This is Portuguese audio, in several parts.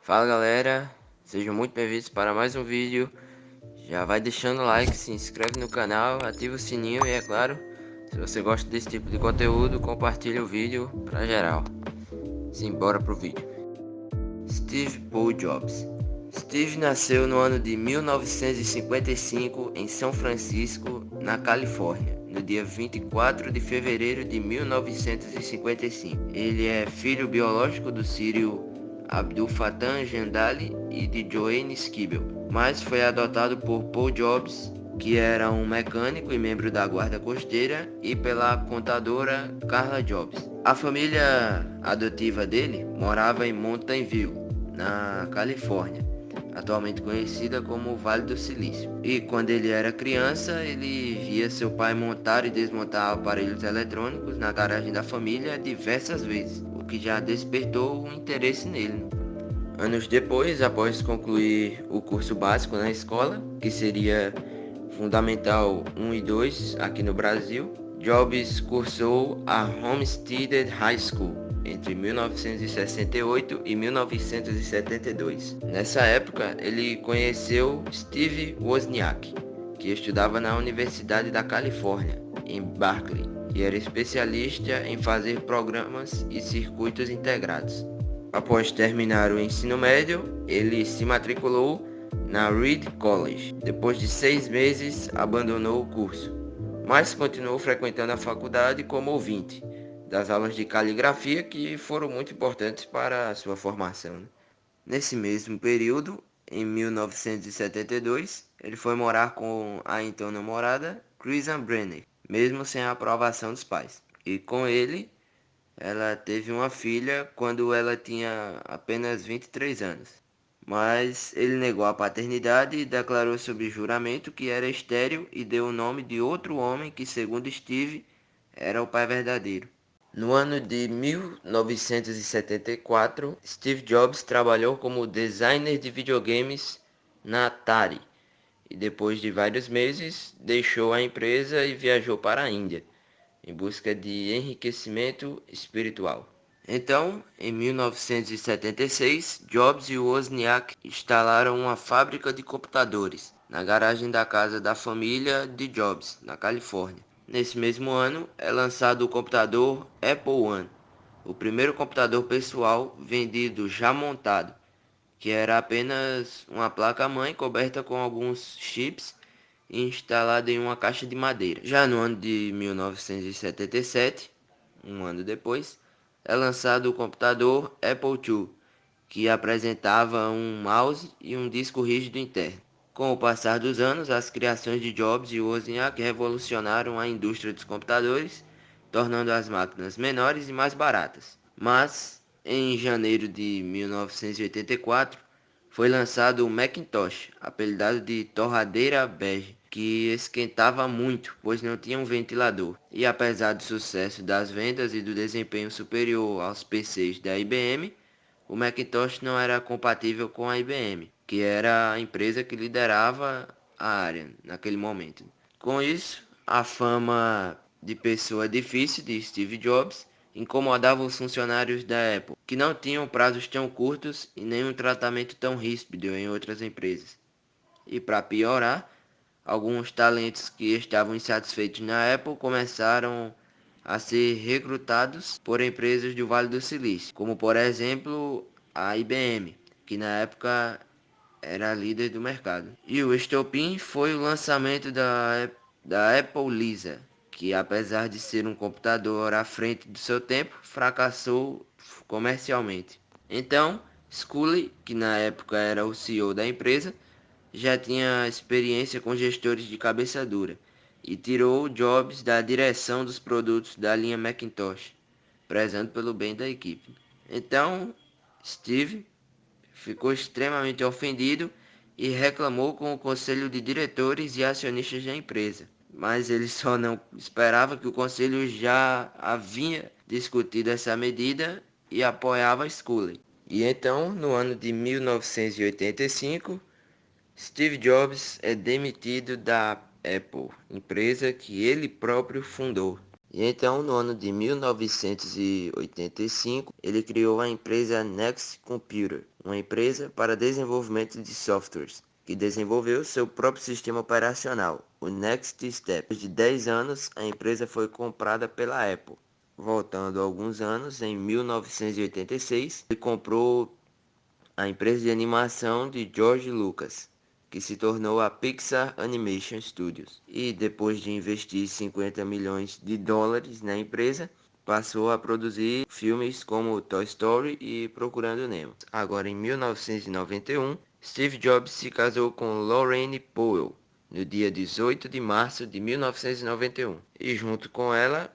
Fala galera, sejam muito bem-vindos para mais um vídeo. Já vai deixando o like, se inscreve no canal, ativa o sininho e é claro, se você gosta desse tipo de conteúdo, compartilha o vídeo para geral. Simbora pro vídeo. Steve Paul Jobs. Steve nasceu no ano de 1955 em São Francisco, na Califórnia, no dia 24 de fevereiro de 1955. Ele é filho biológico do sírio Abdul Fattah Jandali e de Joanne Skibel, mas foi adotado por Paul Jobs, que era um mecânico e membro da guarda costeira, e pela contadora Carla Jobs. A família adotiva dele morava em Mountain View, na Califórnia, atualmente conhecida como Vale do Silício. E quando ele era criança, ele via seu pai montar e desmontar aparelhos eletrônicos na garagem da família diversas vezes, o que já despertou um interesse nele. Anos depois, após concluir o curso básico na escola, que seria Fundamental 1 e 2 aqui no Brasil, Jobs cursou a Homestead High School entre 1968 e 1972. Nessa época, ele conheceu Steve Wozniak, que estudava na Universidade da Califórnia, em Berkeley, e era especialista em fazer programas e circuitos integrados. Após terminar o ensino médio, ele se matriculou na Reed College. Depois de 6 meses, abandonou o curso, mas continuou frequentando a faculdade como ouvinte das aulas de caligrafia, que foram muito importantes para a sua formação. Nesse mesmo período, em 1972, ele foi morar com a então namorada Kristen Brenner, mesmo sem a aprovação dos pais. E com ele, ela teve uma filha quando ela tinha apenas 23 anos. Mas ele negou a paternidade e declarou sob juramento que era estéril e deu o nome de outro homem que, segundo Steve, era o pai verdadeiro. No ano de 1974, Steve Jobs trabalhou como designer de videogames na Atari e depois de vários meses deixou a empresa e viajou para a Índia em busca de enriquecimento espiritual. Então, em 1976, Jobs e Wozniak instalaram uma fábrica de computadores na garagem da casa da família de Jobs, na Califórnia. Nesse mesmo ano, é lançado o computador Apple One, o primeiro computador pessoal vendido já montado, que era apenas uma placa-mãe coberta com alguns chips e instalada em uma caixa de madeira. Já no ano de 1977, um ano depois, é lançado o computador Apple II, que apresentava um mouse e um disco rígido interno. Com o passar dos anos, as criações de Jobs e Wozniak revolucionaram a indústria dos computadores, tornando as máquinas menores e mais baratas. Mas, em janeiro de 1984, foi lançado o Macintosh, apelidado de torradeira bege, que esquentava muito, pois não tinha um ventilador. E apesar do sucesso das vendas e do desempenho superior aos PCs da IBM, o Macintosh não era compatível com a IBM, que era a empresa que liderava a área naquele momento. Com isso, a fama de pessoa difícil de Steve Jobs incomodava os funcionários da Apple, que não tinham prazos tão curtos e nem um tratamento tão ríspido em outras empresas. E para piorar, alguns talentos que estavam insatisfeitos na Apple começaram a ser recrutados por empresas do Vale do Silício, como por exemplo a IBM, que na época era a líder do mercado. E o estopim foi o lançamento da Apple Lisa, que apesar de ser um computador à frente do seu tempo, fracassou comercialmente. Então, Scully, que na época era o CEO da empresa, já tinha experiência com gestores de cabeça dura e tirou Jobs da direção dos produtos da linha Macintosh, prezando pelo bem da equipe. Então, Steve ficou extremamente ofendido e reclamou com o conselho de diretores e acionistas da empresa. Mas ele só não esperava que o conselho já havia discutido essa medida e apoiava Scully. E então, no ano de 1985, Steve Jobs é demitido da Apple, empresa que ele próprio fundou. E então, no ano de 1985, ele criou a empresa Next Computer, uma empresa para desenvolvimento de softwares, que desenvolveu seu próprio sistema operacional, o Next Step. Depois de 10 anos, a empresa foi comprada pela Apple. Voltando alguns anos, em 1986, ele comprou a empresa de animação de George Lucas, que se tornou a Pixar Animation Studios. E depois de investir 50 milhões de dólares na empresa, passou a produzir filmes como Toy Story e Procurando Nemo. Agora, em 1991, Steve Jobs se casou com Lorraine Powell, no dia 18 de março de 1991. E junto com ela,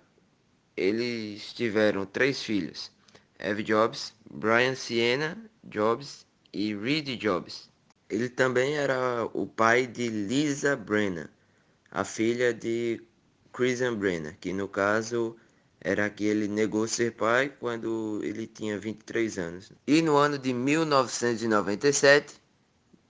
eles tiveram 3 filhos: Eve Jobs, Brian Sienna Jobs e Reed Jobs. Ele também era o pai de Lisa Brennan, a filha de Christian Brennan, que no caso era que ele negou ser pai quando ele tinha 23 anos. E no ano de 1997,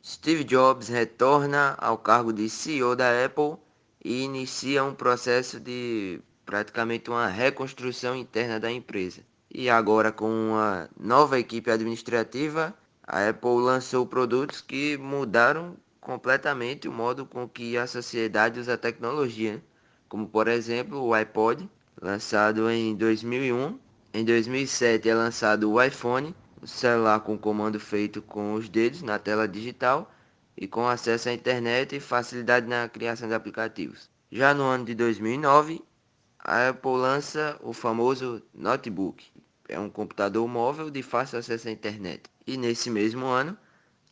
Steve Jobs retorna ao cargo de CEO da Apple e inicia um processo de praticamente uma reconstrução interna da empresa. E agora, com uma nova equipe administrativa, a Apple lançou produtos que mudaram completamente o modo com que a sociedade usa a tecnologia, como por exemplo o iPod, lançado em 2001. Em 2007 é lançado o iPhone, o celular com comando feito com os dedos na tela digital e com acesso à internet e facilidade na criação de aplicativos. Já no ano de 2009, a Apple lança o famoso notebook. É um computador móvel de fácil acesso à internet. E nesse mesmo ano,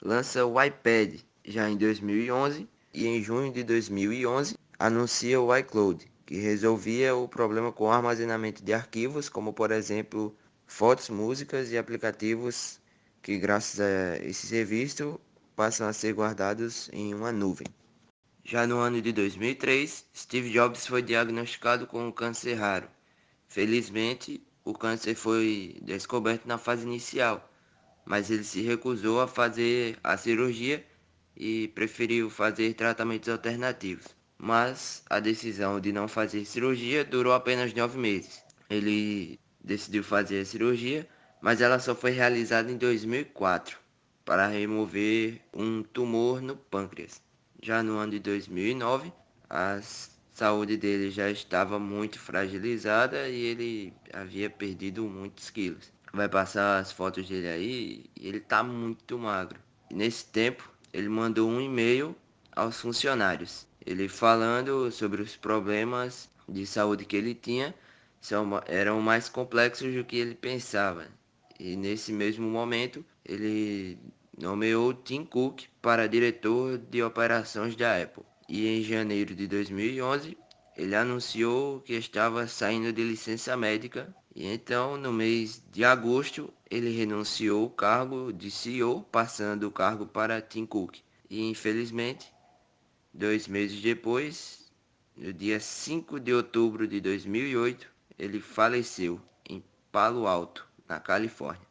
lança o iPad, já em 2011, e em junho de 2011 anuncia o iCloud, que resolvia o problema com o armazenamento de arquivos, como por exemplo fotos, músicas e aplicativos que graças a esse serviço passam a ser guardados em uma nuvem. Já no ano de 2003, Steve Jobs foi diagnosticado com um câncer raro. Felizmente, o câncer foi descoberto na fase inicial, mas ele se recusou a fazer a cirurgia e preferiu fazer tratamentos alternativos. Mas a decisão de não fazer cirurgia durou apenas 9 meses. Ele decidiu fazer a cirurgia, mas ela só foi realizada em 2004 para remover um tumor no pâncreas. Já no ano de 2009, a saúde dele já estava muito fragilizada e ele havia perdido muitos quilos. Vai passar as fotos dele aí e ele está muito magro. E nesse tempo, ele mandou um e-mail aos funcionários, ele falando sobre os problemas de saúde que ele tinha eram mais complexos do que ele pensava. E nesse mesmo momento, ele nomeou Tim Cook para diretor de operações da Apple. E em janeiro de 2011, ele anunciou que estava saindo de licença médica. E então, no mês de agosto, ele renunciou ao cargo de CEO, passando o cargo para Tim Cook. E infelizmente, 2 meses depois, no dia 5 de outubro de 2008, ele faleceu em Palo Alto, na Califórnia.